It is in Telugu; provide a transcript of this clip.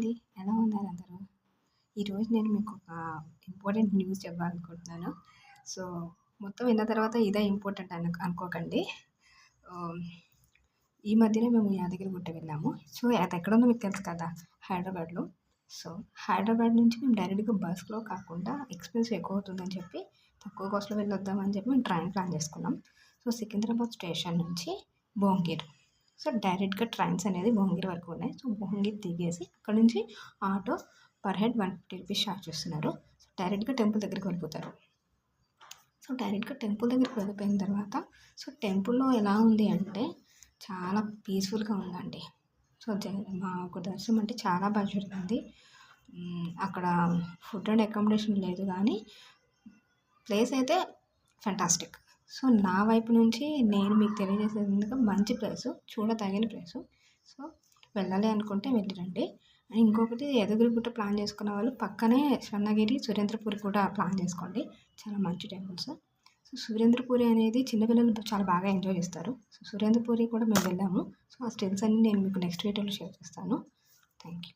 అండి. ఎలా ఉన్నారు అందరూ? ఈరోజు నేను మీకు ఒక ఇంపార్టెంట్ న్యూస్ చెప్పాలనుకుంటున్నాను. సో, మొత్తం విన్న తర్వాత ఇదే ఇంపార్టెంట్ అనుకోకండి. ఆహ్, ఈ మధ్యనే మేము యాదగిరిగుట్ట వెళ్ళాము. సో, అదెక్కడుందో మీకు తెలుసు కదా! హైదరాబాద్‌లో. సో, హైదరాబాద్ నుంచి మేము డైరెక్ట్‌గా బస్‌లో కాకుండా ఎక్స్‌పెన్స్ ఎక్కువ అవుతుందని చెప్పి, తక్కువ కాస్ట్‌లో వెళ్ళొద్దామని చెప్పి మేము ట్రైన్ ప్లాన్ చేసుకున్నాం. సో, సికింద్రాబాద్ స్టేషన్ నుంచి భువనగిరి. సో, డైరెక్ట్‌గా ట్రైన్స్ అనేది భువనగిరి వరకు ఉన్నాయి. సో, భువనగిరి దిగేసి అక్కడి నుంచి auto per head 150 rupees charge చేస్తున్నారు. సో, డైరెక్ట్‌గా టెంపుల్ దగ్గరికి వెళ్ళిపోతారు. సో, డైరెక్ట్‌గా టెంపుల్ దగ్గరికి వెళ్ళిపోయిన తర్వాత సో, టెంపుల్‌లో ఎలా ఉంది అంటే చాలా పీస్‌ఫుల్‌గా ఉందండి. సో, మాకు దర్శనం అంటే చాలా బాగా జరిగింది. అక్కడ ఫుడ్ అండ్ అకామిడేషన్ లేదు గానీ ప్లేస్ అయితే ఫెంటాస్టిక్. సో, నా వైపు నుంచి నేను మీకు తెలియజేసేది ఏంటంటే మంచి ప్లేసు, చూడదగిన ప్లేసు. సో, వెళ్ళాలి అనుకుంటే వెళ్ళి రండి. అండ్ ఇంకొకటి యాదగిరిగుట్ట ప్లాన్ చేసుకున్న వాళ్ళు పక్కనే స్వర్ణగిరి, సురేంద్రపురి కూడా ప్లాన్ చేసుకోండి. చాలా మంచి టెంపుల్స్. సో, సురేంద్రపురి అనేది చిన్న పిల్లలు చాలా బాగా ఎంజాయ్ చేస్తారు. సో, సురేంద్రపురి కూడా మేము వెళ్ళాము. సో, ఆ స్టిల్స్ అన్నీ నేను మీకు నెక్స్ట్ వీడియోలో షేర్ చేస్తాను. Thank you.